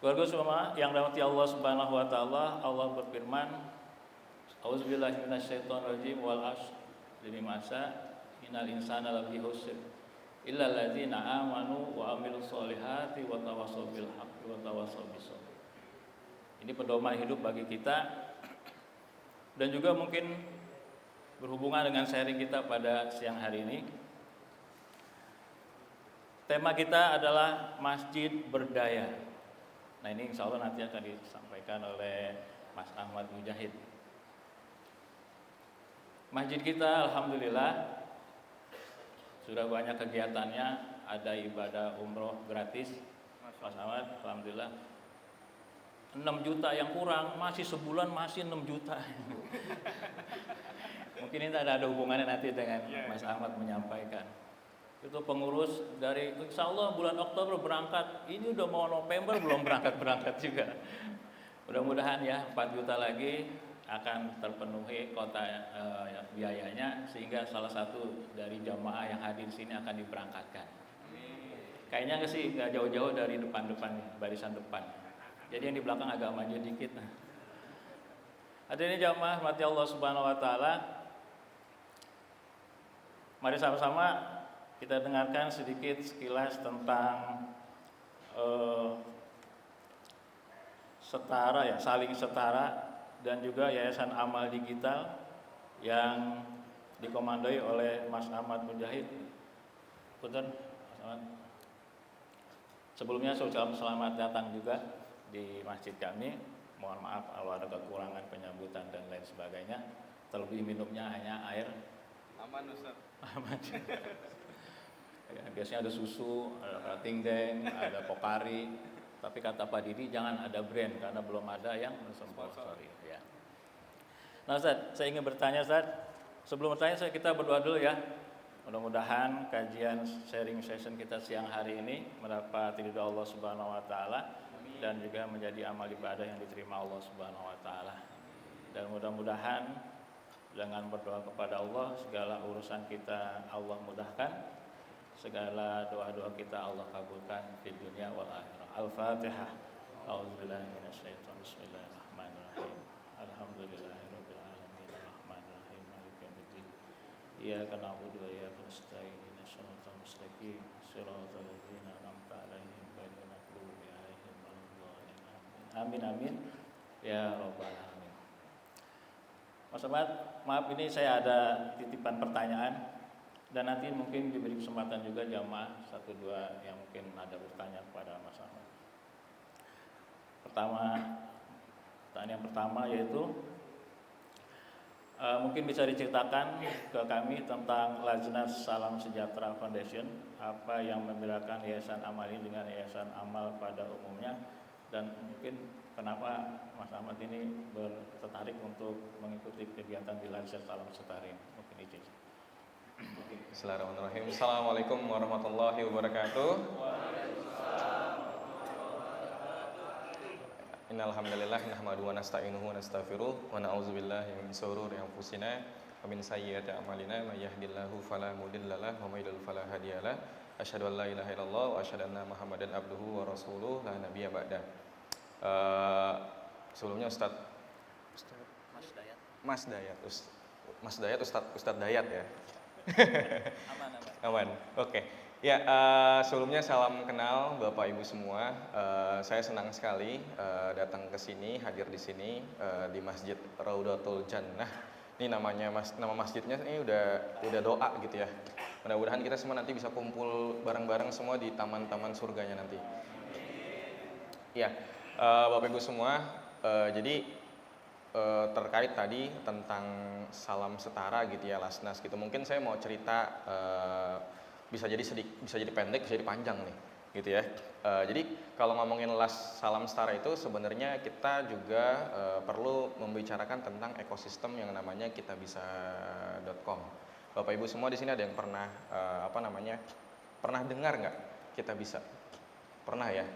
Keluarga semua yang dirahmati Allah Subhanahu wa taala, Allah berfirman, A'udzubillahi minasyaitonirrajim wal 'ashr. Demi masa innal insana lafi khusr illa alladzina amanu wa amilus solihati wa tawassaw bil haqqi wa tawassaw bis sabr. Ini pedoman hidup bagi kita dan juga mungkin berhubungan dengan sharing kita pada siang hari ini. Tema kita adalah Masjid Berdaya. Nah, ini insya Allah nanti akan disampaikan oleh Mas Ahmad Mujahid. Masjid kita alhamdulillah sudah banyak kegiatannya, ada ibadah umroh gratis. Mas Ahmad, alhamdulillah 6 juta yang kurang, masih sebulan masih 6 juta. Mungkin ini ada hubungannya nanti dengan Mas Ahmad menyampaikan. Itu pengurus dari insya Allah bulan Oktober berangkat, ini udah mau November belum berangkat juga. Mudah-mudahan ya 4 juta lagi akan terpenuhi kota biayanya, sehingga salah satu dari jamaah yang hadir di sini akan diberangkatkan. Kayaknya sih nggak jauh-jauh dari depan-depan, barisan depan. Jadi yang di belakang agak maju dikit. Hadirin jamaah rahmati Allah Subhanahu wa taala. Mari sama-sama kita dengarkan sedikit sekilas tentang setara ya, saling setara, dan juga Yayasan Amal Digital yang dikomandoi oleh Mas Ahmad Mujahid. Punten, Mas Ahmad. Sebelumnya saya ucapkan selamat datang juga di masjid kami. Mohon maaf kalau ada kekurangan penyambutan dan lain sebagainya. Terlebih minumnya hanya air. Aman Ustaz. Aman. Ya, biasanya ada susu, ada tingdeng, ada pokari. Tapi kata Pak Didi jangan ada brand karena belum ada yang mensponsori. Ya. Nah Ustaz, saya ingin bertanya Ustaz. Sebelum bertanya kita berdoa dulu ya. Mudah-mudahan kajian sharing session kita siang hari ini mendapat ridho Allah Subhanahu wa taala dan juga menjadi amal ibadah yang diterima Allah Subhanahu wa taala. Dan mudah-mudahan dengan berdoa kepada Allah segala urusan kita Allah mudahkan. Segala doa-doa kita Allah kabulkan di dunia wal akhirah. Al-Fatihah. A'udzubillahi minasyaitonir bismillahirrahmanirrahim. Alhamdulillahirabbil alamin arrahmanirrahim maliki yaumiddin. Iyyaka na'budu wa iyyaka nasta'in ihdinas siratal mustaqim siratal ladzina an'amta 'alaihim ghairil maghdubi 'alaihim waladdallin. Amin amin ya rabbal alamin. Mas Ahmad, maaf ini saya ada titipan pertanyaan. Dan nanti mungkin diberi kesempatan juga jamaah 1-2 yang mungkin ada bertanya kepada Mas Ahmad. Pertanyaan yang pertama yaitu mungkin bisa diceritakan ke kami tentang Lajnas Salam Sejahtera Foundation, apa yang membedakan Yayasan Amal ini dengan Yayasan Amal pada umumnya, dan mungkin kenapa Mas Ahmad ini tertarik untuk mengikuti kegiatan di Lajnas Salam Sejahtera ini. Mungkin itu. Bismillahirrahmanirrahim. Assalamualaikum warahmatullahi wabarakatuh. Innal hamdalillah nahmaduhu wa nasta'inuhu wa nastaghfiruh wa na'udzubillahi min shururi anfusina wa min sayyiati a'malina may yahdihillahu fala mudhillalah wa may yudhlil fala hadiyalah. Asyhadu an la ilaha illallah wa asyhadu anna Muhammadan abduhu wa rasuluh la nabiyya ba'da. Sebelumnya Ustaz Ustaz Dayat ya. Aman. Oke. Ya, sebelumnya salam kenal Bapak Ibu semua. Saya senang sekali datang ke sini, hadir di sini di Masjid Raudatul Jannah. Ini nama masjidnya ini udah doa gitu ya. Mudah-mudahan kita semua nanti bisa kumpul bareng-bareng semua di taman-taman surganya nanti. Ya, Bapak Ibu semua, jadi terkait tadi tentang salam setara gitu ya, Lasnas gitu. Mungkin saya mau cerita bisa jadi pendek, bisa jadi panjang nih, gitu ya. Jadi kalau ngomongin salam setara itu sebenarnya kita juga perlu membicarakan tentang ekosistem yang namanya kitabisa.com. Bapak Ibu semua di sini ada yang pernah pernah dengar nggak Kitabisa? Pernah ya?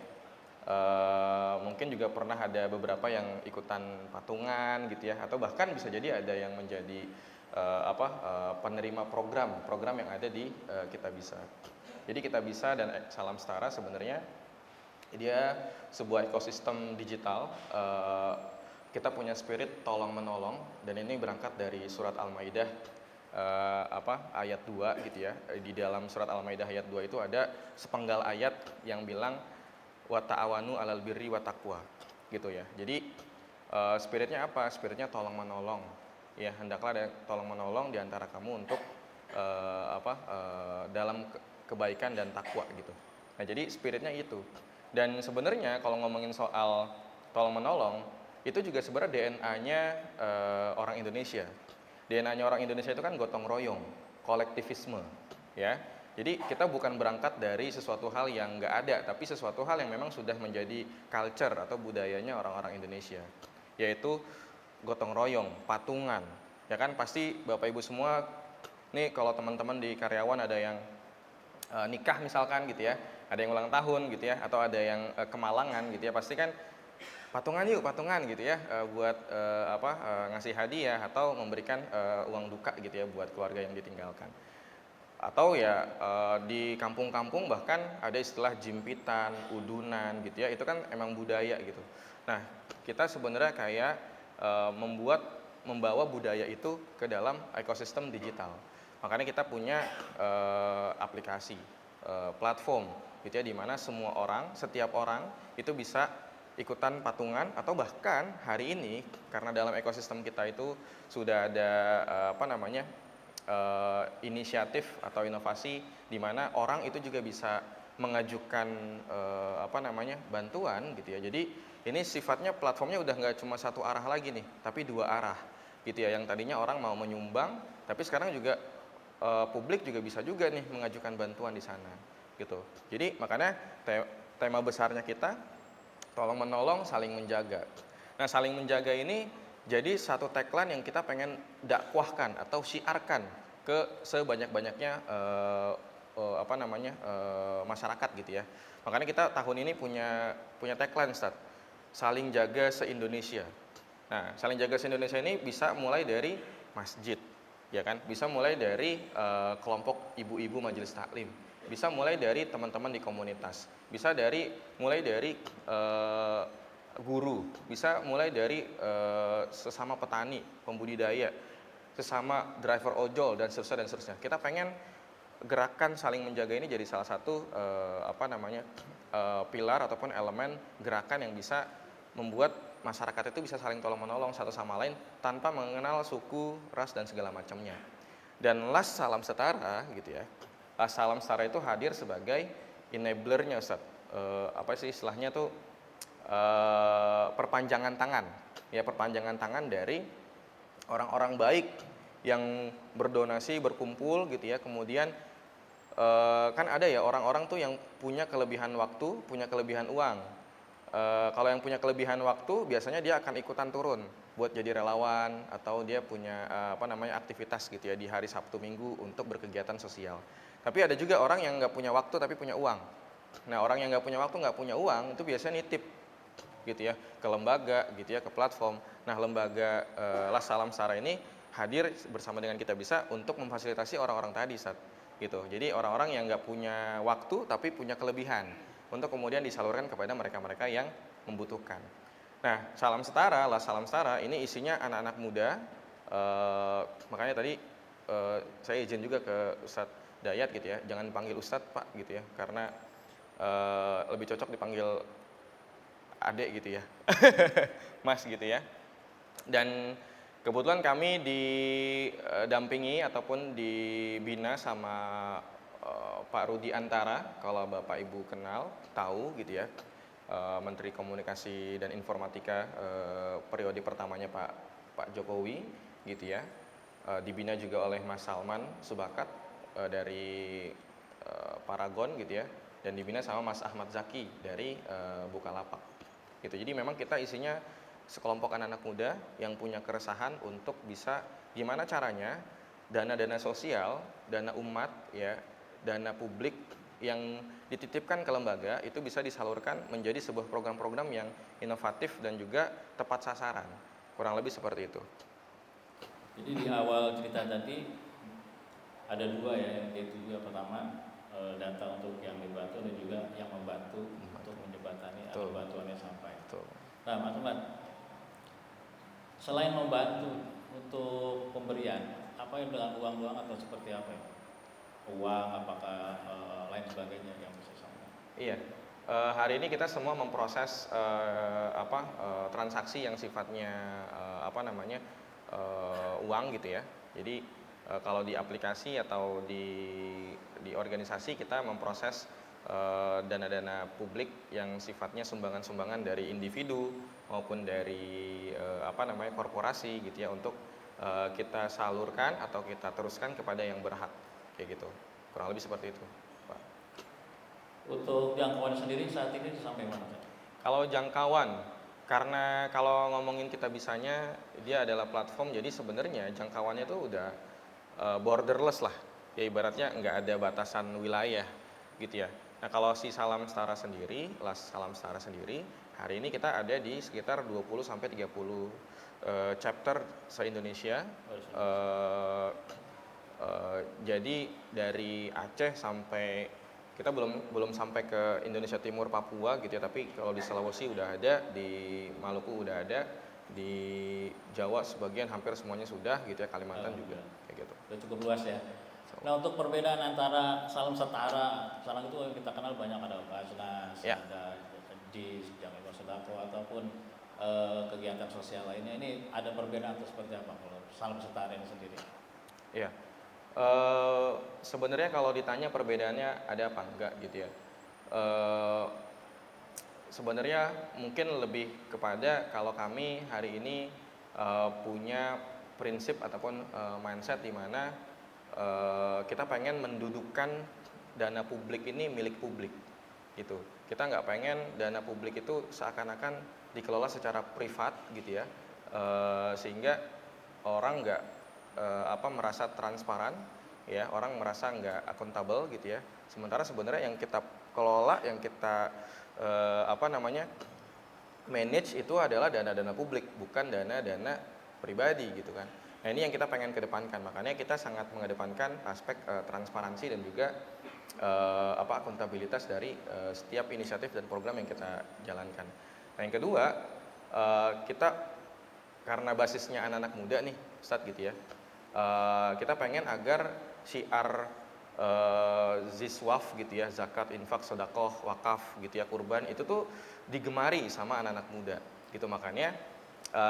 Mungkin juga pernah ada beberapa yang ikutan patungan gitu ya, atau bahkan bisa jadi ada yang menjadi penerima program yang ada di Kitabisa. Jadi Kitabisa dan Salam Setara sebenarnya Dia sebuah ekosistem digital. Kita punya spirit tolong menolong, dan ini berangkat dari surat Al-Maidah ayat 2 gitu ya. Di dalam surat Al-Maidah ayat 2 itu ada sepenggal ayat yang bilang wa ta'awanu 'alal birri wa taqwa gitu ya. Jadi spiritnya apa? Spiritnya tolong menolong. Ya, hendaklah ada tolong menolong di antara kamu untuk dalam kebaikan dan takwa gitu. Nah, jadi spiritnya itu. Dan sebenarnya kalau ngomongin soal tolong menolong, itu juga sebenarnya DNA-nya orang Indonesia. DNA-nya orang Indonesia itu kan gotong royong, kolektivisme, ya. Jadi kita bukan berangkat dari sesuatu hal yang nggak ada, tapi sesuatu hal yang memang sudah menjadi culture atau budayanya orang-orang Indonesia, yaitu gotong royong, patungan. Ya kan, pasti Bapak Ibu semua, nih kalau teman-teman di karyawan ada yang nikah misalkan gitu ya, ada yang ulang tahun gitu ya, atau ada yang kemalangan gitu ya, pasti kan patungan yuk, patungan gitu ya, buat ngasih hadiah atau memberikan uang duka gitu ya buat keluarga yang ditinggalkan. Atau ya di kampung-kampung bahkan ada istilah jimpitan, udunan gitu ya, itu kan emang budaya gitu. Nah, kita sebenarnya kayak membawa budaya itu ke dalam ekosistem digital. Makanya kita punya aplikasi, platform gitu ya, di mana semua orang, setiap orang itu bisa ikutan patungan, atau bahkan hari ini karena dalam ekosistem kita itu sudah ada inisiatif atau inovasi di mana orang itu juga bisa mengajukan bantuan gitu ya. Jadi ini sifatnya platformnya udah nggak cuma satu arah lagi nih, tapi dua arah gitu ya. Yang tadinya orang mau menyumbang, tapi sekarang juga publik juga bisa juga nih mengajukan bantuan di sana gitu. Jadi makanya tema besarnya kita tolong menolong, saling menjaga. Nah, saling menjaga ini jadi satu tagline yang kita pengen dakwahkan atau syiarkan ke sebanyak-banyaknya masyarakat gitu ya. Makanya kita tahun ini punya tagline, Ustaz, saling jaga se-Indonesia. Nah, saling jaga se-Indonesia ini bisa mulai dari masjid, ya kan? Bisa mulai dari kelompok ibu-ibu majelis taklim. Bisa mulai dari teman-teman di komunitas, bisa mulai dari guru, bisa mulai dari sesama petani, pembudidaya, sesama driver ojol, dan seterusnya. Kita pengen gerakan saling menjaga ini jadi salah satu pilar ataupun elemen gerakan yang bisa membuat masyarakat itu bisa saling tolong menolong satu sama lain tanpa mengenal suku, ras, dan segala macamnya. Dan LAS Salam Setara gitu ya. LAS Salam Setara itu hadir sebagai enablernya, Ustaz. Apa sih istilahnya tuh, perpanjangan tangan. Ya, perpanjangan tangan dari orang-orang baik yang berdonasi, berkumpul gitu ya. Kemudian kan ada ya orang-orang tuh yang punya kelebihan waktu, punya kelebihan uang. Kalau yang punya kelebihan waktu biasanya dia akan ikutan turun buat jadi relawan, atau dia punya aktivitas gitu ya di hari Sabtu Minggu untuk berkegiatan sosial. Tapi ada juga orang yang nggak punya waktu tapi punya uang. Nah, orang yang nggak punya waktu, nggak punya uang itu biasanya nitip gitu ya ke lembaga gitu ya, ke platform. Nah, lembaga LAS Salam Setara ini hadir bersama dengan Kita Bisa untuk memfasilitasi orang-orang tadi, Sat, gitu. Jadi orang-orang yang nggak punya waktu tapi punya kelebihan untuk kemudian disalurkan kepada mereka-mereka yang membutuhkan. Nah, Salam Setara, LAS Salam Setara ini isinya anak-anak muda. Makanya tadi saya izin juga ke Ustadz Dayat gitu ya, jangan panggil Ustadz Pak gitu ya, karena lebih cocok dipanggil adek gitu ya, Mas gitu ya. Dan kebetulan kami didampingi ataupun dibina sama Pak Rudi Antara, kalau Bapak Ibu kenal, tahu gitu ya, Menteri Komunikasi dan Informatika periode pertamanya Pak Jokowi gitu ya. Dibina juga oleh Mas Salman Subakat dari Paragon gitu ya, dan dibina sama Mas Ahmad Zaki dari Bukalapak gitu. Jadi memang kita isinya sekelompok anak-anak muda yang punya keresahan untuk bisa gimana caranya dana-dana sosial, dana umat ya, dana publik yang dititipkan ke lembaga itu bisa disalurkan menjadi sebuah program-program yang inovatif dan juga tepat sasaran. Kurang lebih seperti itu. Jadi di awal cerita tadi ada dua ya, yaitu juga pertama data untuk yang dibantu dan juga yang membantu untuk menjembatani Betul. Nah, Mas Ahmad, selain membantu untuk pemberian, apa yang dengan uang-uang atau seperti apa ya? Uang, apakah lain sebagainya yang bisa disampaikan? Iya. Hari ini kita semua memproses transaksi yang sifatnya uang gitu ya. Jadi kalau di aplikasi atau di organisasi kita memproses dana-dana publik yang sifatnya sumbangan-sumbangan dari individu maupun dari korporasi gitu ya untuk kita salurkan atau kita teruskan kepada yang berhak kayak gitu. Kurang lebih seperti itu, Pak. Untuk jangkauan sendiri saat ini sampai mana? Kalau jangkauan, karena kalau ngomongin kita bisanya, dia adalah platform, jadi sebenarnya jangkauannya itu udah borderless lah. Ya ibaratnya nggak ada batasan wilayah gitu ya. Nah kalau si Salam Setara sendiri, Salam Setara sendiri, hari ini kita ada di sekitar 20 sampai 30 chapter se-Indonesia. Jadi dari Aceh sampai kita belum sampai ke Indonesia Timur, Papua gitu ya, tapi kalau di Sulawesi udah ada, di Maluku udah ada, di Jawa sebagian hampir semuanya sudah gitu ya, Kalimantan juga kayak gitu. Udah cukup luas ya. Nah, untuk perbedaan antara Salam Setara, sekarang itu kita kenal banyak, ada Basnas, Ya. ada JIS, Jamil Sodako, ataupun kegiatan sosial lainnya. Ini ada perbedaan atau seperti apa kalau Salam Setara ini sendiri? Iya. Sebenarnya kalau ditanya perbedaannya ada apa enggak gitu ya. Sebenarnya mungkin lebih kepada kalau kami hari ini punya prinsip ataupun mindset di mana kita pengen mendudukkan dana publik ini milik publik gitu. Kita nggak pengen dana publik itu seakan-akan dikelola secara privat gitu ya, sehingga orang nggak merasa transparan ya, orang merasa nggak akuntabel gitu ya. Sementara sebenarnya yang kita kelola, yang kita manage itu adalah dana-dana publik, bukan dana-dana pribadi gitu kan. Nah ini yang kita pengen kedepankan, makanya kita sangat mengedepankan aspek transparansi dan juga akuntabilitas dari setiap inisiatif dan program yang kita jalankan. Nah yang kedua, kita karena basisnya anak-anak muda nih, Ustadz gitu ya, kita pengen agar syiar ziswaf gitu ya, zakat, infak, sedekah, wakaf gitu ya, kurban itu tuh digemari sama anak-anak muda gitu. Makanya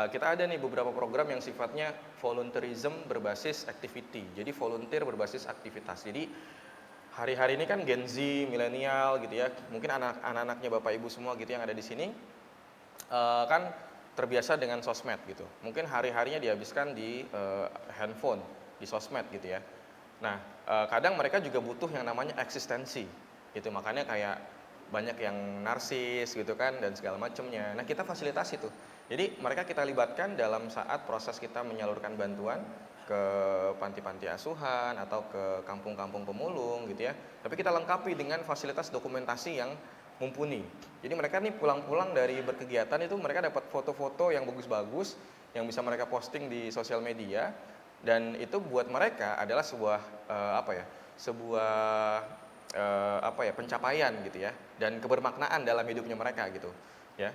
kita ada nih beberapa program yang sifatnya volunteerism berbasis activity, jadi volunteer berbasis aktivitas. Jadi hari-hari ini kan Gen Z, milenial gitu ya, mungkin anak-anaknya Bapak Ibu semua gitu yang ada di sini kan terbiasa dengan sosmed gitu. Mungkin hari-harinya dihabiskan di handphone, di sosmed gitu ya. Nah, kadang mereka juga butuh yang namanya eksistensi gitu. Makanya kayak banyak yang narsis gitu kan dan segala macamnya. Nah, kita fasilitasi tuh. Jadi mereka kita libatkan dalam saat proses kita menyalurkan bantuan ke panti-panti asuhan atau ke kampung-kampung pemulung gitu ya. Tapi kita lengkapi dengan fasilitas dokumentasi yang mumpuni. Jadi mereka nih pulang-pulang dari berkegiatan itu mereka dapat foto-foto yang bagus-bagus yang bisa mereka posting di sosial media, dan itu buat mereka adalah sebuah pencapaian gitu ya, dan kebermaknaan dalam hidupnya mereka gitu ya.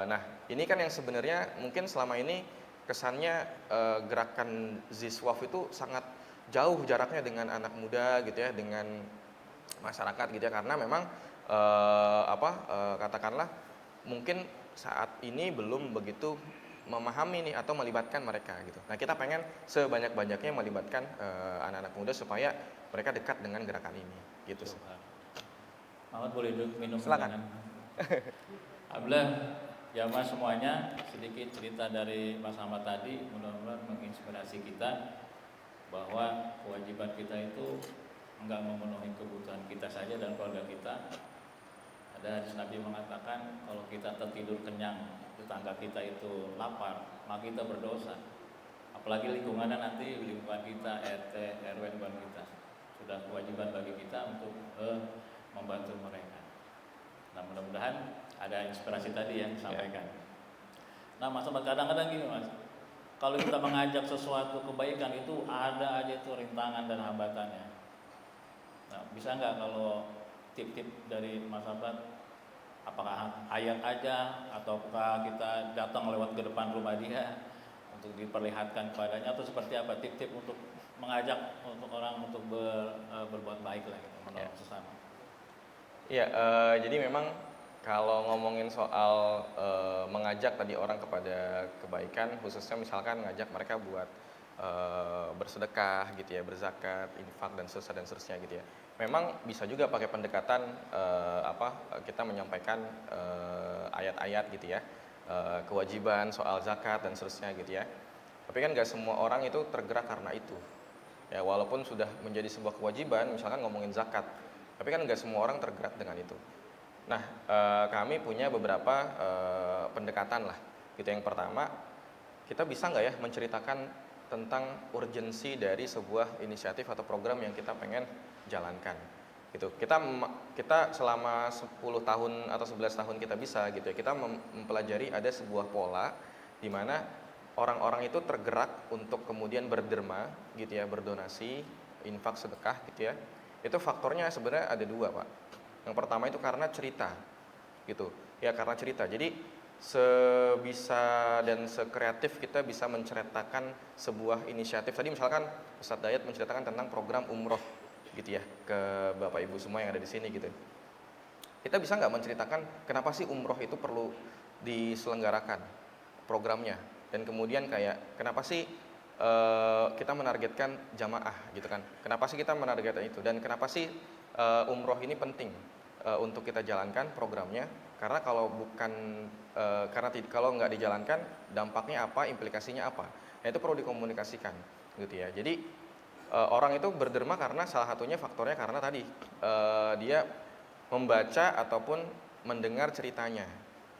Nah ini kan yang sebenarnya mungkin selama ini kesannya gerakan Ziswaf itu sangat jauh jaraknya dengan anak muda gitu ya, dengan masyarakat gitu ya, karena memang katakanlah mungkin saat ini belum begitu memahami nih atau melibatkan mereka gitu. Nah kita pengen sebanyak-banyaknya melibatkan anak-anak muda supaya mereka dekat dengan gerakan ini gitu. Muhammad boleh minum? Silakan. Alhamdulillah jamaah semuanya, sedikit cerita dari Mas Ahmad tadi mudah-mudahan menginspirasi kita bahwa kewajiban kita itu enggak memenuhi kebutuhan kita saja dan keluarga kita. Ada hadis Nabi mengatakan kalau kita tertidur kenyang, tetangga kita itu lapar, maka kita berdosa. Apalagi lingkungannya nanti lingkungan kita, RT, RW, lingkungan kita. Sudah kewajiban bagi kita untuk membantu mereka. Nah mudah-mudahan ada inspirasi tadi yang disampaikan. Nah Mas, kadang-kadang gini Mas, kalau kita mengajak sesuatu kebaikan itu ada aja itu rintangan dan hambatannya. Nah bisa nggak kalau tip-tip dari Mas Abad, apakah ayat aja ataukah kita datang lewat ke depan rumah dia untuk diperlihatkan kepadanya, atau seperti apa tip-tip untuk mengajak untuk orang untuk berbuat baik lah gitu, menolong sesama. Iya, jadi memang kalau ngomongin soal mengajak tadi orang kepada kebaikan, khususnya misalkan ngajak mereka buat bersedekah gitu ya, berzakat, infak dan seterusnya gitu ya. Memang bisa juga pakai pendekatan kita menyampaikan ayat-ayat gitu ya, kewajiban soal zakat dan seterusnya gitu ya. Tapi kan nggak semua orang itu tergerak karena itu. Ya, walaupun sudah menjadi sebuah kewajiban, misalkan ngomongin zakat, tapi kan nggak semua orang tergerak dengan itu. Nah, kami punya beberapa pendekatan lah. Gitu. Yang pertama, kita bisa nggak ya menceritakan tentang urgensi dari sebuah inisiatif atau program yang kita pengen jalankan. Gitu. Kita selama 10 tahun atau 11 tahun kita bisa gitu ya. Kita mempelajari ada sebuah pola di mana orang-orang itu tergerak untuk kemudian berderma gitu ya, berdonasi, infak, sedekah gitu ya. Itu faktornya sebenarnya ada dua, Pak. Yang pertama itu karena cerita gitu ya, karena cerita. Jadi sebisa dan sekreatif kita bisa menceritakan sebuah inisiatif. Tadi misalkan Ustadz Dayat menceritakan tentang program umroh gitu ya ke Bapak Ibu semua yang ada di sini gitu. Kita bisa nggak menceritakan kenapa sih umroh itu perlu diselenggarakan programnya, dan kemudian kayak kenapa sih kita menargetkan jamaah gitu kan, kenapa sih kita menargetkan itu, dan kenapa sih umroh ini penting untuk kita jalankan programnya, karena kalau bukan kalau nggak dijalankan dampaknya apa, implikasinya apa. Nah, itu perlu dikomunikasikan gitu ya. Jadi orang itu berderma karena salah satunya faktornya karena tadi dia membaca ataupun mendengar ceritanya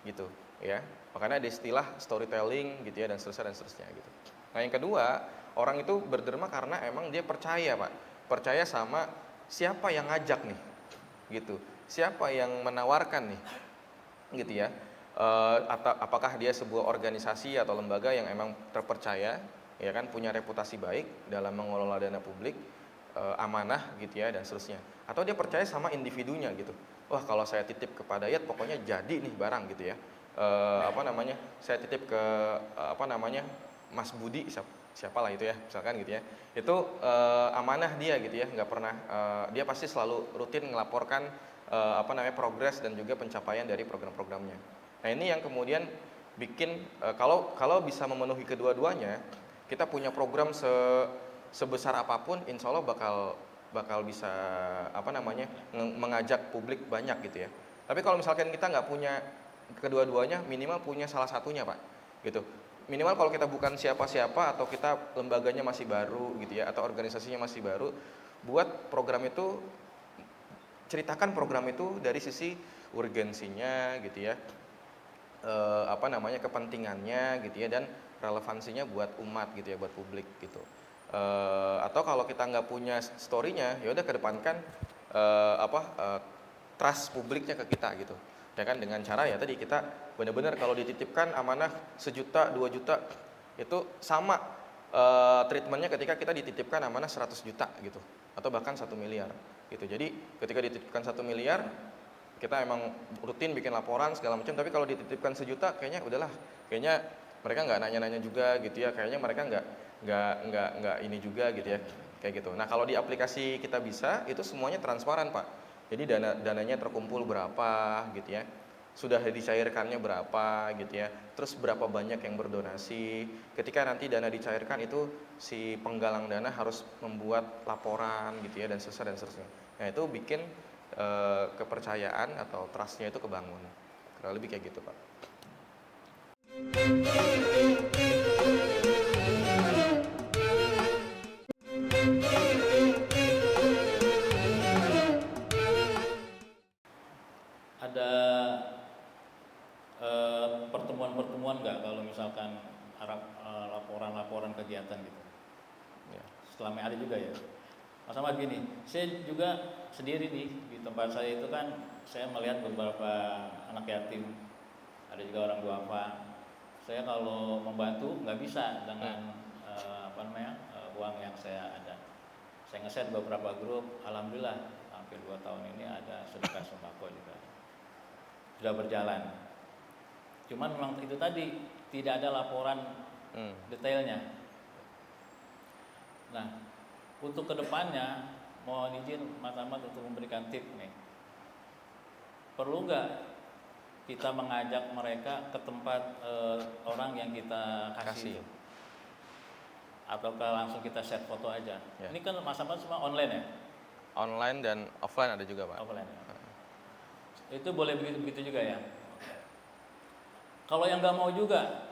gitu ya. Makanya ada istilah storytelling gitu ya, dan seterusnya gitu. Nah, yang kedua, orang itu berderma karena emang dia percaya, Pak. Percaya sama siapa yang ngajak nih. Gitu. Siapa yang menawarkan nih. Gitu ya. Atau apakah dia sebuah organisasi atau lembaga yang emang terpercaya, ya kan, punya reputasi baik dalam mengelola dana publik, amanah gitu ya, dan seterusnya. Atau dia percaya sama individunya gitu. Wah, kalau saya titip kepada Dayat pokoknya jadi nih barang gitu ya. Saya titip ke Mas Budi, siapalah itu ya, misalkan gitu ya. Itu amanah dia gitu ya, nggak pernah dia pasti selalu rutin melaporkan progres dan juga pencapaian dari program-programnya. Nah, ini yang kemudian bikin kalau bisa memenuhi kedua-duanya, kita punya program sebesar apapun, insya Allah bakal bisa mengajak publik banyak gitu ya. Tapi kalau misalkan kita nggak punya kedua-duanya, minimal punya salah satunya, Pak, gitu. Minimal kalau kita bukan siapa-siapa atau kita lembaganya masih baru gitu ya, atau organisasinya masih baru, buat program itu, ceritakan program itu dari sisi urgensinya gitu ya, kepentingannya gitu ya, dan relevansinya buat umat gitu ya, buat publik gitu. Atau kalau kita nggak punya story-nya, ya udah kedepankan trust publiknya ke kita gitu ya kan, dengan cara ya tadi kita benar-benar kalau dititipkan amanah 1 juta 2 juta itu sama treatmentnya ketika kita dititipkan amanah 100 juta gitu, atau bahkan 1 miliar gitu. Jadi ketika dititipkan 1 miliar, kita emang rutin bikin laporan segala macam, tapi kalau dititipkan 1 juta kayaknya udahlah, kayaknya mereka nggak nanya-nanya juga gitu ya, kayaknya mereka nggak ini juga gitu ya, kayak gitu. Nah, kalau di aplikasi kita bisa itu semuanya transparan, Pak. Jadi dananya terkumpul berapa gitu ya, sudah dicairkannya berapa gitu ya, terus berapa banyak yang berdonasi. Ketika nanti dana dicairkan itu si penggalang dana harus membuat laporan gitu ya, dan seterusnya. Nah, itu bikin kepercayaan atau trustnya itu kebangun. Kurang lebih kayak gitu, Pak. Ada pertemuan-pertemuan nggak kalau misalkan laporan-laporan kegiatan gitu? Ya. Selama ada juga ya. Mas Ahmad gini, saya juga sendiri nih di tempat saya itu kan saya melihat beberapa anak yatim, ada juga orang duafa. Saya kalau membantu nggak bisa dengan uang yang saya ada. Saya nge-share beberapa grup, alhamdulillah hampir 2 tahun ini ada sedekah sembako juga. sudah berjalan. Cuman memang itu tadi tidak ada laporan detailnya. Nah, untuk kedepannya mohon izin Mas Ahmad untuk memberikan tip nih. Perlu nggak kita mengajak mereka ke tempat orang yang kita kasih? Ataukah langsung kita share foto aja? Ya. Ini kan Mas Ahmad semua online ya? Online dan offline ada juga, Pak. Offline ya? Itu boleh begitu juga ya? Kalau yang nggak mau juga,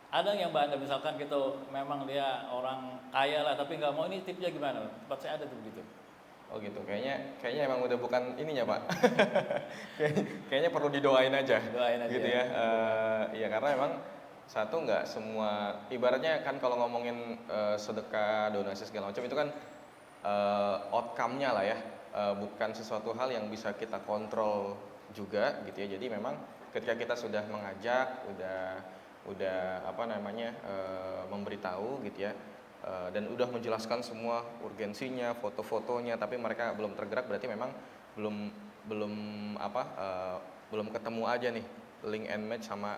ada yang Mbak, misalkan gitu, memang dia orang kaya lah, tapi nggak mau, ini tipnya gimana? Tempat saya ada tuh begitu. Oh gitu, kayaknya emang udah bukan ininya, Pak. Kayaknya perlu didoain aja. Doain aja. Gitu ya. Iya, karena emang satu nggak semua, ibaratnya kan kalau ngomongin sedekah, donasi segala macam itu kan outcome-nya lah ya, bukan sesuatu hal yang bisa kita kontrol juga gitu ya. Jadi memang ketika kita sudah mengajak, udah apa namanya, memberitahu gitu ya, dan udah menjelaskan semua urgensinya, foto-fotonya, tapi mereka belum tergerak, berarti memang belum belum ketemu aja nih link and match sama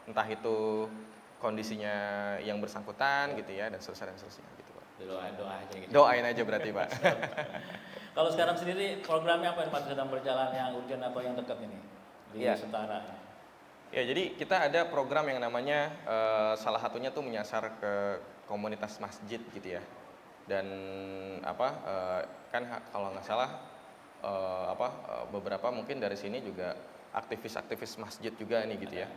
entah itu kondisinya yang bersangkutan gitu ya, dan seterusnya gitu, Pak. Doa aja gitu. Doain aja berarti, Pak. Kalau sekarang sendiri programnya apa yang Mas sedang berjalan, yang urgent atau yang dekat ini di Iya. Setara? Ya, jadi kita ada program yang namanya salah satunya tuh menyasar ke komunitas masjid gitu ya. Dan kalau nggak salah beberapa mungkin dari sini juga aktivis-aktivis masjid juga nih gitu ya.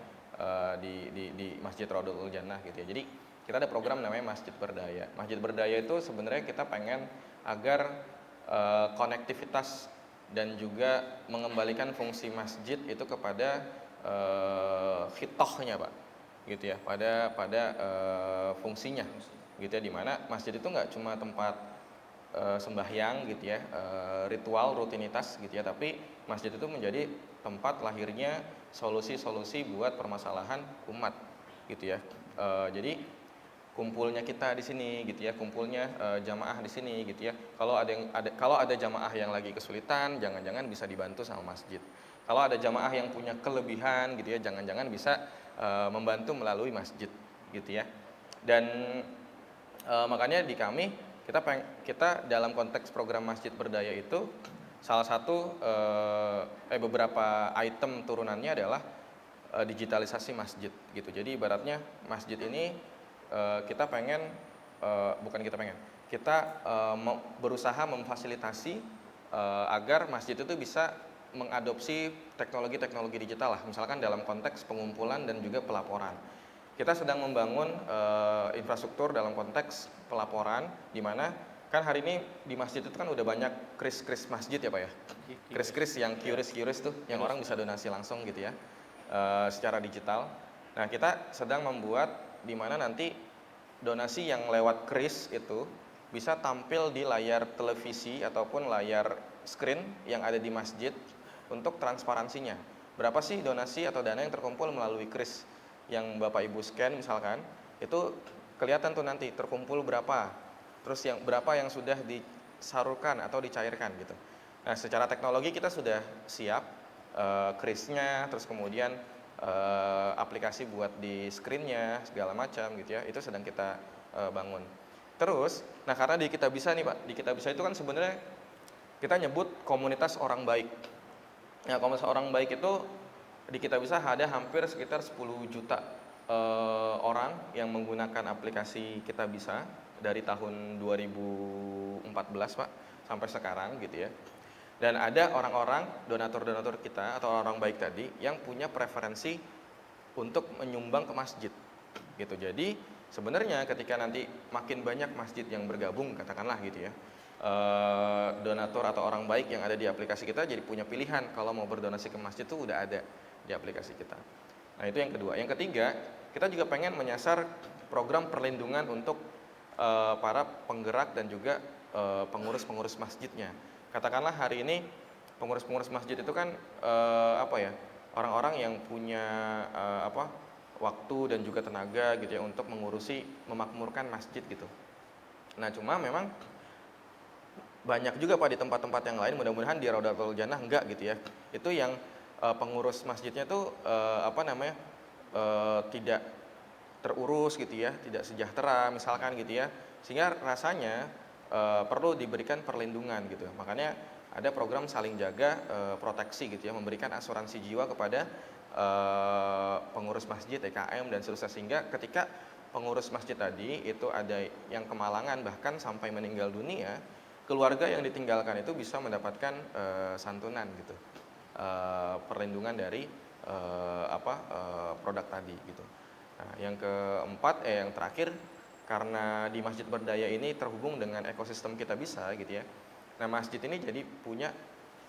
Di Masjid Raudhatul Jannah gitu ya. Jadi kita ada program namanya Masjid Berdaya. Masjid Berdaya itu sebenarnya kita pengen agar konektivitas dan juga mengembalikan fungsi masjid itu kepada khitohnya, Pak, gitu ya, pada fungsinya gitu ya, dimana masjid itu nggak cuma tempat sembahyang gitu ya, ritual rutinitas gitu ya, tapi masjid itu menjadi tempat lahirnya solusi-solusi buat permasalahan umat gitu ya. Jadi kumpulnya kita di sini gitu ya, kumpulnya jamaah di sini gitu ya. Kalau ada jamaah yang lagi kesulitan, jangan-jangan bisa dibantu sama masjid. Kalau ada jamaah yang punya kelebihan gitu ya, jangan-jangan bisa membantu melalui masjid gitu ya. Dan makanya di kami kita dalam konteks program Masjid Berdaya itu salah satu beberapa item turunannya adalah digitalisasi masjid gitu. Jadi ibaratnya masjid ini kita berusaha memfasilitasi agar masjid itu bisa mengadopsi teknologi-teknologi digital lah, misalkan dalam konteks pengumpulan dan juga pelaporan. Kita sedang membangun infrastruktur dalam konteks pelaporan, di mana kan hari ini di masjid itu kan udah banyak kris masjid ya, Pak ya. Kris yang QRIS tuh, yang orang bisa donasi langsung gitu ya, secara digital. Nah, kita sedang membuat di mana nanti donasi yang lewat kris itu bisa tampil di layar televisi ataupun layar screen yang ada di masjid untuk transparansinya. Berapa sih donasi atau dana yang terkumpul melalui kris yang Bapak Ibu scan misalkan, itu kelihatan tuh nanti terkumpul berapa, terus berapa yang sudah disalurkan atau dicairkan gitu. Nah, secara teknologi kita sudah siap krisnya, terus kemudian aplikasi buat di screen-nya segala macam gitu ya, itu sedang kita bangun. Terus, nah karena di Kitabisa nih, Pak, di Kitabisa itu kan sebenarnya kita nyebut komunitas orang baik. Nah, komunitas orang baik itu di Kitabisa ada hampir sekitar 10 juta orang yang menggunakan aplikasi Kitabisa dari tahun 2014, Pak, sampai sekarang gitu ya. Dan ada orang-orang donatur-donatur kita atau orang baik tadi yang punya preferensi untuk menyumbang ke masjid gitu. Jadi sebenarnya ketika nanti makin banyak masjid yang bergabung katakanlah gitu ya, donatur atau orang baik yang ada di aplikasi kita jadi punya pilihan kalau mau berdonasi ke masjid itu udah ada di aplikasi kita. Nah, itu yang kedua. Yang ketiga, kita juga pengen menyasar program perlindungan untuk para penggerak dan juga pengurus-pengurus masjidnya. Katakanlah hari ini pengurus-pengurus masjid itu kan orang-orang yang punya waktu dan juga tenaga gitu ya untuk memakmurkan masjid gitu. Nah, cuma memang banyak juga, Pak, di tempat-tempat yang lain, mudah-mudahan di Raudhatul Jannah enggak gitu ya. Itu yang pengurus masjidnya tuh tidak terurus gitu ya, tidak sejahtera misalkan gitu ya, sehingga rasanya perlu diberikan perlindungan gitu. Makanya ada program saling jaga proteksi gitu ya, memberikan asuransi jiwa kepada pengurus masjid, EKM dan seterusnya, sehingga ketika pengurus masjid tadi itu ada yang kemalangan bahkan sampai meninggal dunia, keluarga yang ditinggalkan itu bisa mendapatkan santunan gitu, perlindungan dari produk tadi gitu. Nah, yang keempat, yang terakhir, karena di Masjid Berdaya ini terhubung dengan ekosistem kita bisa gitu ya. Nah, masjid ini jadi punya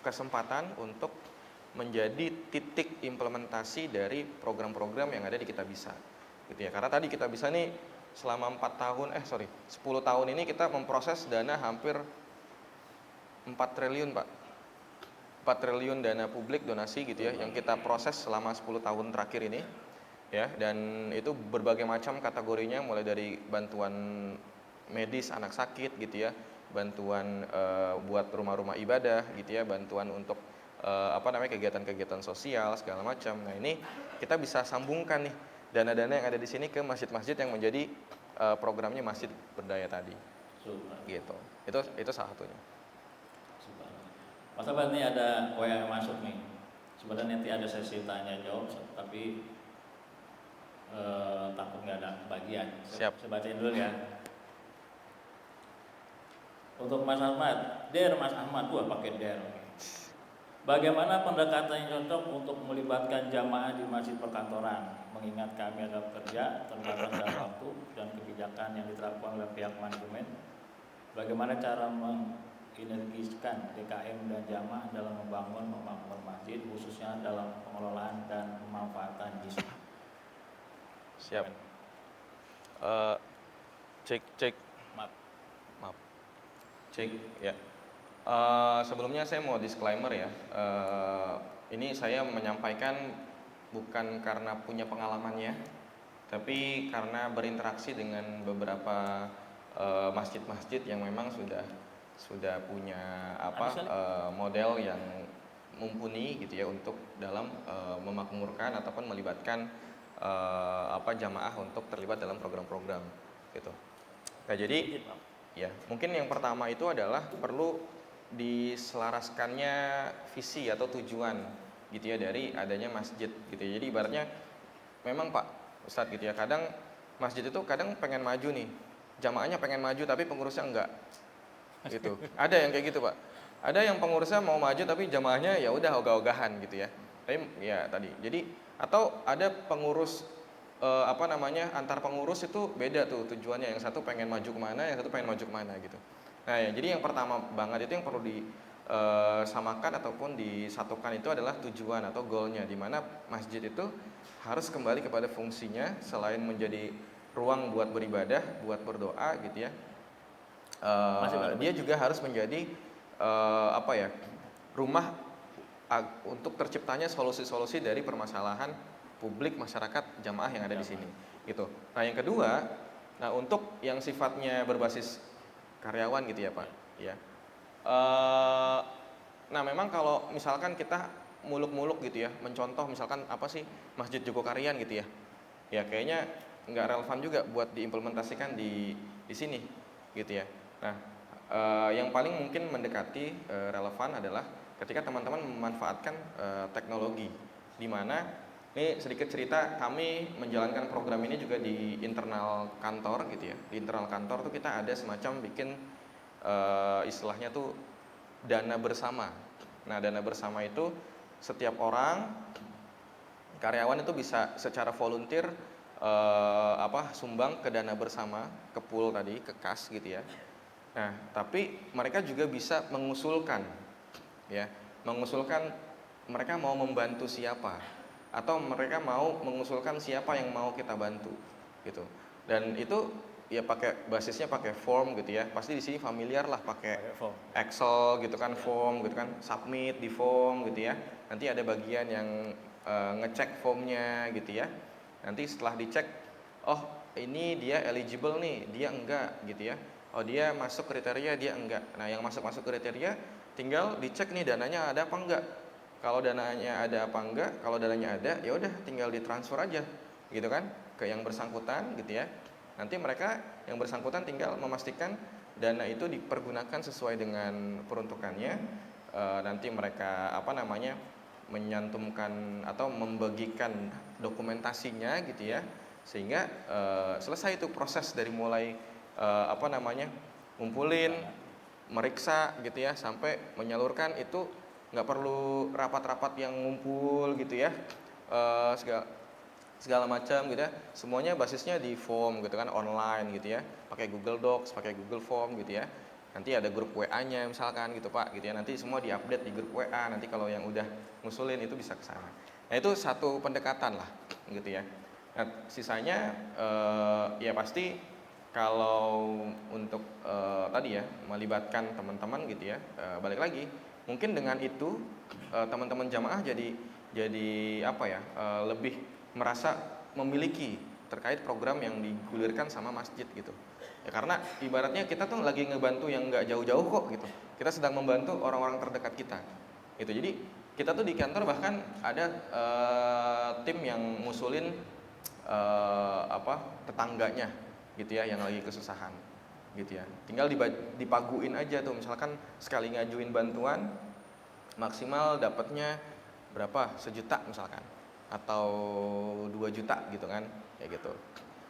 kesempatan untuk menjadi titik implementasi dari program-program yang ada di Kita Bisa gitu ya. Karena tadi Kita Bisa nih selama 10 tahun ini kita memproses dana hampir 4 triliun Pak. 4 triliun dana publik donasi gitu ya yang kita proses selama 10 tahun terakhir ini ya, dan itu berbagai macam kategorinya, mulai dari bantuan medis anak sakit gitu ya, bantuan buat rumah-rumah ibadah gitu ya, bantuan untuk kegiatan-kegiatan sosial segala macam. Nah, ini kita bisa sambungkan nih dana-dana yang ada di sini ke masjid-masjid yang menjadi programnya Masjid Berdaya tadi. Super. Gitu. Itu salah satunya. Super. Mas Abad, nih ada WA yang masuk nih. Sebenarnya nanti ada sesi tanya jawab, tapi takut nggak ada bagian. Siap. Saya bacain dulu ya. Untuk Mas Ahmad, Mas Ahmad, pakai der. Bagaimana pendekatan yang cocok untuk melibatkan jamaah di masjid perkantoran? Mengingat kami ada kerja, terbatas dalam waktu dan kebijakan yang diterapkan oleh pihak manajemen. Bagaimana cara menginergiskan DKM dan jamaah dalam membangun masjid, khususnya dalam pengelolaan dan pemanfaatan jism? Siap. Cek. Maaf. Cek ya. Sebelumnya saya mau disclaimer ya. Ini saya menyampaikan bukan karena punya pengalamannya, tapi karena berinteraksi dengan beberapa masjid-masjid yang memang sudah punya model yang mumpuni gitu ya untuk dalam memakmurkan ataupun melibatkan jamaah untuk terlibat dalam program-program gitu. Nah, jadi ya, mungkin yang pertama itu adalah perlu diselaraskannya visi atau tujuan gitu ya dari adanya masjid gitu ya. Jadi ibaratnya memang Pak Ustadz gitu ya, kadang masjid itu kadang pengen maju nih, jamaahnya pengen maju tapi pengurusnya enggak gitu. Ada yang kayak gitu Pak. Ada yang pengurusnya mau maju tapi jamaahnya ya udah ogah-ogahan gitu ya. Tapi ya tadi. Jadi atau ada pengurus antar pengurus itu beda tuh tujuannya, yang satu pengen maju kemana, yang satu pengen maju kemana gitu. Nah ya, jadi yang pertama banget itu yang perlu disamakan ataupun disatukan itu adalah tujuan atau goalnya, di mana masjid itu harus kembali kepada fungsinya selain menjadi ruang buat beribadah, buat berdoa gitu ya. Dia juga harus menjadi rumah untuk terciptanya solusi-solusi dari permasalahan publik, masyarakat, jamaah yang ada di sini gitu. Nah, yang kedua, untuk yang sifatnya berbasis karyawan gitu ya Pak ya. Memang kalau misalkan kita muluk-muluk gitu ya, mencontoh misalkan apa sih Masjid Jogokarian gitu ya, ya kayaknya nggak relevan juga buat diimplementasikan di sini gitu ya. Nah, yang paling mungkin mendekati relevan adalah ketika teman-teman memanfaatkan teknologi, di mana ini sedikit cerita, kami menjalankan program ini juga di internal kantor gitu ya. Di internal kantor tuh kita ada semacam bikin istilahnya tuh dana bersama. Nah, dana bersama itu setiap orang karyawan itu bisa secara volunteer sumbang ke dana bersama, ke pool tadi, ke kas gitu ya. Nah, tapi mereka juga bisa mengusulkan mereka mau membantu siapa, atau mereka mau mengusulkan siapa yang mau kita bantu gitu. Dan itu ya basisnya pakai form gitu ya. Pasti di sini familiar lah pakai Excel gitu kan, form gitu kan, submit di form gitu ya. Nanti ada bagian yang ngecek formnya gitu ya. Nanti setelah dicek, oh ini dia eligible nih, dia enggak gitu ya. Oh dia masuk kriteria, dia enggak. Nah, yang masuk kriteria tinggal dicek nih dananya ada apa enggak Kalau dananya ada apa enggak, kalau dananya ada ya udah tinggal ditransfer aja gitu kan ke yang bersangkutan gitu ya. Nanti mereka yang bersangkutan tinggal memastikan dana itu dipergunakan sesuai dengan peruntukannya. Nanti mereka menyantumkan atau membagikan dokumentasinya gitu ya, sehingga selesai itu proses dari mulai ngumpulin, meriksa gitu ya, sampai menyalurkan. Itu nggak perlu rapat-rapat yang ngumpul gitu ya, segala macam gitu ya, semuanya basisnya di form gitu kan, online gitu ya, pakai Google Docs, pakai Google Form gitu ya. Nanti ada grup WA-nya misalkan gitu Pak gitu ya, nanti semua diupdate di grup WA, nanti kalau yang udah ngusulin itu bisa ke sana. Nah itu satu pendekatan lah gitu ya. Nah sisanya ya pasti kalau untuk tadi ya melibatkan teman-teman gitu ya, balik lagi mungkin dengan itu teman-teman jamaah jadi lebih merasa memiliki terkait program yang digulirkan sama masjid gitu ya, karena ibaratnya kita tuh lagi ngebantu yang nggak jauh-jauh kok gitu, kita sedang membantu orang-orang terdekat kita gitu. Jadi kita tuh di kantor bahkan ada tim yang ngusulin tetangganya gitu ya yang lagi kesusahan gitu ya, tinggal dipaguin aja tuh, misalkan sekali ngajuin bantuan maksimal dapatnya berapa, 1 juta misalkan, atau 2 juta gitu kan, kayak gitu.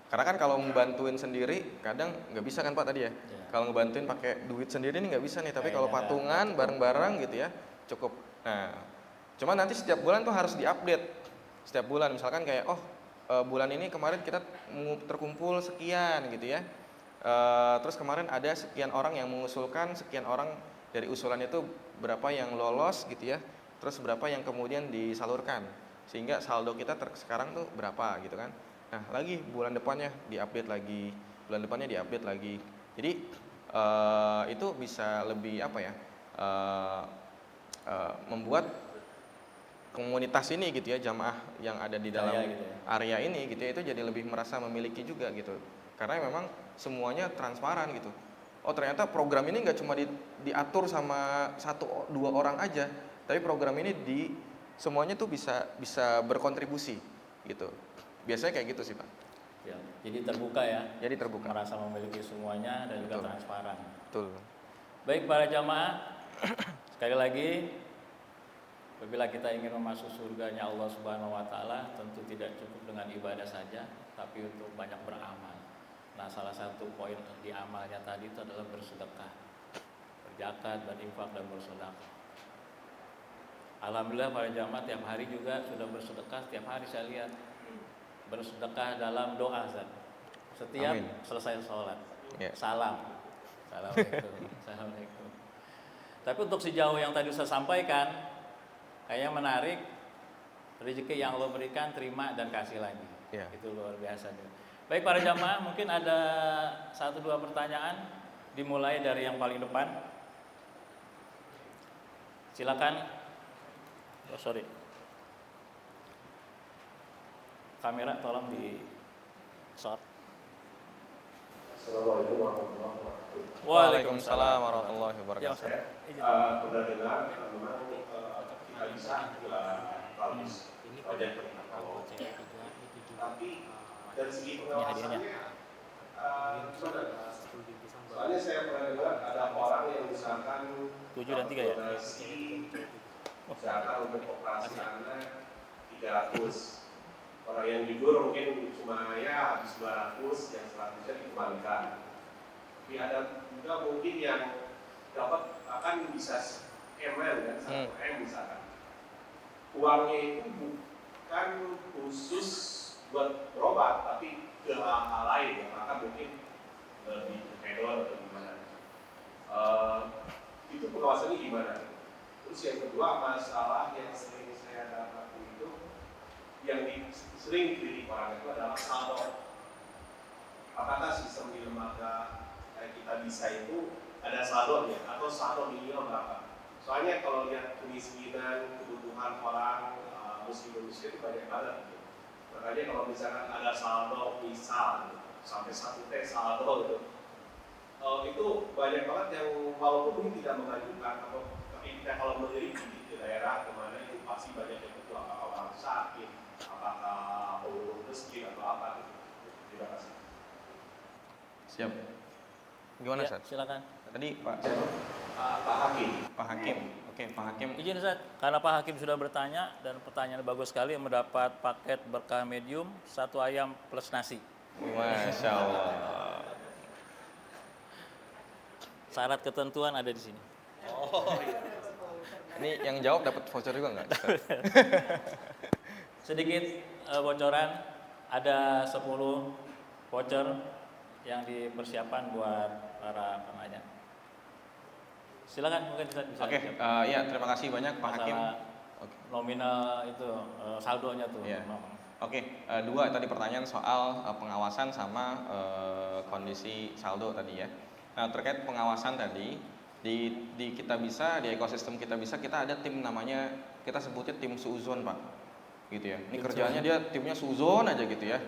Karena kan kalau ngebantuin sendiri kadang nggak bisa kan Pak tadi ya, kalau ngebantuin pakai duit sendiri ini nggak bisa nih, tapi kalau patungan bareng-bareng gitu ya cukup. Nah cuman nanti setiap bulan tuh harus diupdate setiap bulan, misalkan kayak bulan ini kemarin kita terkumpul sekian gitu ya. Terus kemarin ada sekian orang yang mengusulkan, sekian orang dari usulan itu berapa yang lolos gitu ya, terus berapa yang kemudian disalurkan, sehingga saldo kita sekarang tuh berapa gitu kan. Nah lagi bulan depannya diupdate lagi, bulan depannya diupdate lagi. Jadi itu bisa lebih membuat komunitas ini gitu ya, jamaah yang ada di dalam area ini gitu ya, itu jadi lebih merasa memiliki juga gitu, karena memang semuanya transparan gitu. Oh ternyata program ini nggak cuma diatur sama 1-2 orang aja, tapi program ini semuanya tuh bisa berkontribusi gitu. Biasanya kayak gitu sih Pak. Ya, jadi terbuka ya. Jadi terbuka. Merasa memiliki semuanya dan juga transparan. Betul. Baik para jamaah, sekali lagi, apabila kita ingin masuk surganya Allah Subhanahu wa taala, tentu tidak cukup dengan ibadah saja, tapi untuk banyak beramal. Nah, salah satu poin di amalnya tadi itu adalah bersedekah, berzakat, berinfak dan bersedekah. Alhamdulillah para jamaah tiap hari juga sudah bersedekah, tiap hari saya lihat bersedekah dalam doa setiap selesai sholat. Salam. Assalamualaikum. Assalamualaikum. Tapi untuk sejauh yang tadi saya sampaikan, kayaknya menarik, rezeki yang Allah berikan terima dan kasih lagi. Itu luar biasa. Baik para jamaah, mungkin ada 1-2 pertanyaan, dimulai dari yang paling depan. Silakan. Kamera tolong di shot. Assalamualaikum warahmatullahi wabarakatuh. Waalaikumsalam warahmatullahi wabarakatuh. Pernah dengar memang kita bisa bagus wajah kalau tapi dari segi pengawasannya soalnya saya pernah dengar ada orang yang misalkan 7 dan 3 ya? misalkan untuk operasi anak 300, orang yang jujur mungkin cuma ya habis 200, yang 100-nya dikembalikan. Tapi ada juga mungkin yang dapat akan bisa ML kan, 1M misalkan. Uangnya itu bukan khusus buat berobat, tapi ke hal-hal lain ya, maka mungkin lebih hedon atau gimana. Itu pengawasannya gimana? Terus yang kedua, masalah yang sering saya dapat itu yang sering dikritik orang itu adalah saldo. Apakah sistem di lembaga kita bisa itu ada saldonya atau saldo minimal berapa? Soalnya kalau lihat kemiskinan, kebutuhan orang muslim-muslim itu banyak banget. Gitu. Makanya kalau misalkan ada saldo misal gitu, sampai 1 T saldo gitu, itu banyak banget yang walaupun mungkin tidak mengajukan atau tapi kita kalau meneliti di daerah kemana itu evaluasi banyak yang itu, apakah orang sakit, apakah pengurus masjid atau apa gitu. Terima kasih. Siap. Gimana, Ya, Ustaz? silakan. Tadi Pak Pak Hakim. Pak Hakim. Oke, Pak Hakim. Izin Ustaz, karena Pak Hakim sudah bertanya dan pertanyaan bagus sekali, mendapat paket berkah medium 1 ayam plus nasi. Masya Allah. Syarat ketentuan ada di sini. Ini yang jawab dapat voucher juga nggak, Ustaz? Sedikit bocoran, ada 10 voucher yang dipersiapkan buat para penanya. Silakan mungkin Ustaz bisa. Oke, ya terima kasih banyak Pak Hakim. Masalah Oke. nominal itu saldonya tuh. Iya. Oke, 2 tadi pertanyaan soal pengawasan sama kondisi saldo tadi ya. Nah, terkait pengawasan tadi di kita bisa, di ekosistem kita bisa, kita ada tim namanya, kita sebutnya tim suuzon, Pak. Gitu ya. Ini kerjaannya dia timnya suuzon aja gitu ya.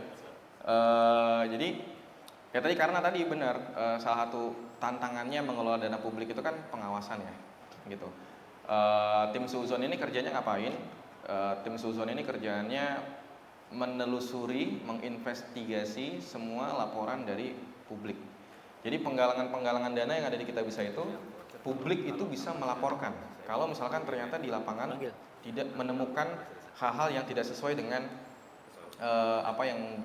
Jadi ya tadi karena tadi benar, salah satu tantangannya mengelola dana publik itu kan pengawasan ya, gitu. Tim suuzon ini kerjanya ngapain? Tim suuzon ini kerjanya menelusuri, menginvestigasi semua laporan dari publik. Jadi penggalangan-penggalangan dana yang ada di Kitabisa itu, publik itu bisa melaporkan. Kalau misalkan ternyata di lapangan tidak menemukan hal-hal yang tidak sesuai dengan apa yang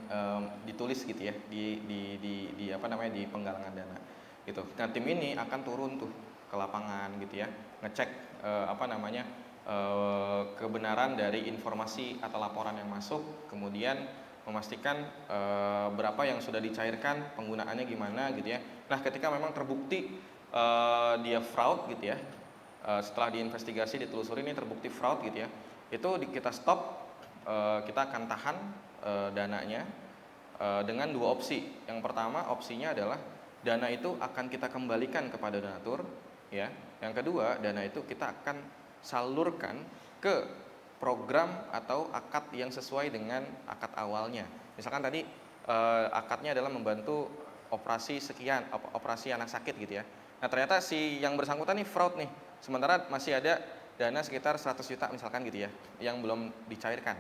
ditulis gitu ya di apa namanya di penggalangan dana gitu. Nah, tim ini akan turun tuh ke lapangan gitu ya, ngecek apa namanya kebenaran dari informasi atau laporan yang masuk, kemudian memastikan berapa yang sudah dicairkan, penggunaannya gimana gitu ya. Nah, ketika memang terbukti dia fraud gitu ya, setelah diinvestigasi, ditelusuri ini terbukti fraud gitu ya, itu kita stop, kita akan tahan dananya dengan 2 opsi. Yang pertama opsinya adalah dana itu akan kita kembalikan kepada donatur ya. Yang kedua, dana itu kita akan salurkan ke program atau akad yang sesuai dengan akad awalnya. Misalkan tadi akadnya adalah membantu operasi sekian, operasi anak sakit gitu ya. Nah, ternyata si yang bersangkutan nih fraud nih. Sementara masih ada dana sekitar 100 juta misalkan gitu ya, yang belum dicairkan.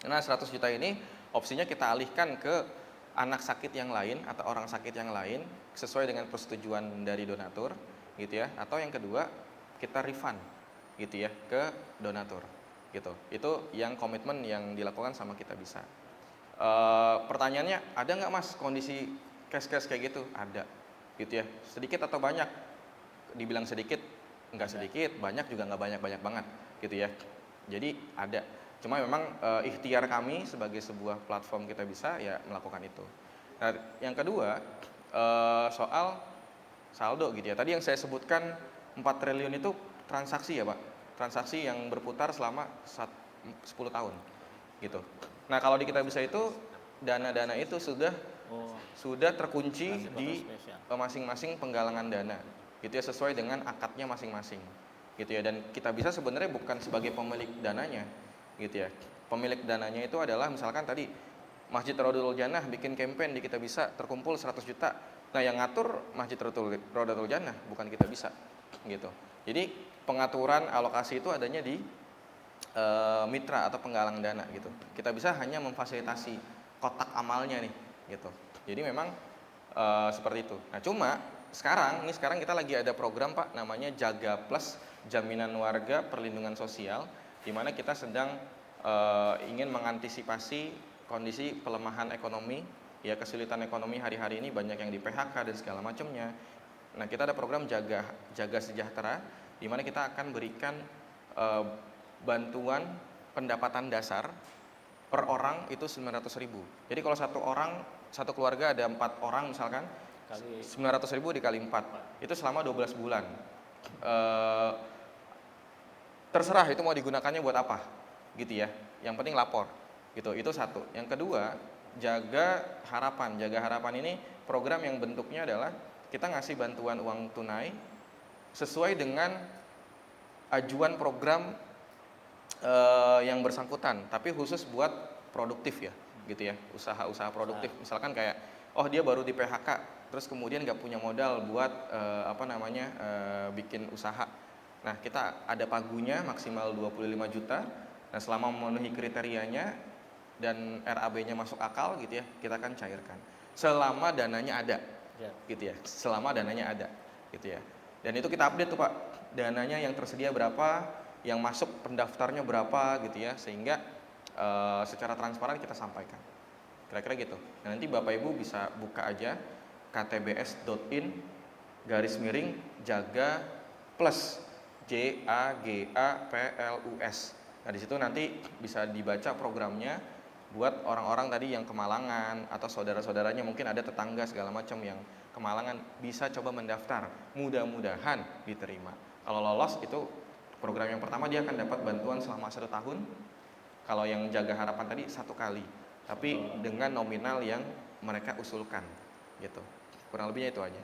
Nah, 100 juta ini opsinya kita alihkan ke anak sakit yang lain atau orang sakit yang lain sesuai dengan persetujuan dari donatur gitu ya. Atau yang kedua, kita refund gitu ya ke donatur gitu. Itu yang komitmen yang dilakukan sama Kitabisa. Pertanyaannya, ada nggak Mas kondisi case-case kayak gitu? Ada gitu ya. Sedikit atau banyak? Dibilang sedikit, nggak sedikit, banyak juga nggak banyak-banyak banget gitu ya. Jadi ada. Cuma memang ikhtiar kami sebagai sebuah platform Kitabisa ya melakukan itu. Nah, yang kedua soal saldo gitu ya. Tadi yang saya sebutkan 4 triliun itu transaksi ya Pak. Transaksi yang berputar selama 10 tahun gitu. Nah, kalau di Kitabisa itu dana-dana itu sudah terkunci di masing-masing penggalangan dana gitu ya, sesuai dengan akadnya masing-masing gitu ya. Dan Kitabisa sebenarnya bukan sebagai pemilik dananya gitu ya. Pemilik dananya itu adalah misalkan tadi Masjid Raudhatul Jannah bikin campaign di Kitabisa terkumpul 100 juta. Nah, yang ngatur Masjid Raudhatul Jannah bukan Kitabisa gitu. Jadi pengaturan alokasi itu adanya di mitra atau penggalang dana gitu. Kitabisa hanya memfasilitasi kotak amalnya nih gitu. Jadi memang seperti itu. Nah, cuma sekarang kita lagi ada program Pak, namanya Jaga Plus, Jaminan Warga Perlindungan Sosial, di mana kita sedang ingin mengantisipasi kondisi pelemahan ekonomi, ya kesulitan ekonomi hari-hari ini, banyak yang di PHK dan segala macamnya. Nah, kita ada program Jaga Sejahtera, di mana kita akan berikan bantuan pendapatan dasar per orang itu 900.000. Jadi kalau satu keluarga ada 4 orang misalkan, 900.000 dikali 4 itu selama 12 bulan. Terserah itu mau digunakannya buat apa gitu ya, yang penting lapor gitu. Itu satu. Yang kedua, Jaga Harapan ini program yang bentuknya adalah kita ngasih bantuan uang tunai sesuai dengan ajuan program yang bersangkutan, tapi khusus buat produktif ya gitu ya, usaha-usaha produktif. Misalkan kayak dia baru di PHK terus kemudian nggak punya modal buat bikin usaha. Nah, kita ada pagunya maksimal 25 juta. Nah, selama memenuhi kriterianya dan RAB-nya masuk akal gitu ya, kita akan cairkan. Selama dananya ada. Ya. Gitu ya. Selama dananya ada, gitu ya. Dan itu kita update tuh, Pak. Dananya yang tersedia berapa, yang masuk pendaftarnya berapa gitu ya, sehingga secara transparan kita sampaikan. Kira-kira gitu. Nah, nanti Bapak Ibu bisa buka aja ktbs.in/jaga plus JAGAPLUS. Nah, di situ nanti bisa dibaca programnya buat orang-orang tadi yang kemalangan atau saudara-saudaranya, mungkin ada tetangga segala macam yang kemalangan, bisa coba mendaftar. Mudah-mudahan diterima. Kalau lolos itu program yang pertama dia akan dapat bantuan selama 1 tahun. Kalau yang Jaga Harapan tadi 1 kali, tapi dengan nominal yang mereka usulkan, gitu. Kurang lebihnya itu aja.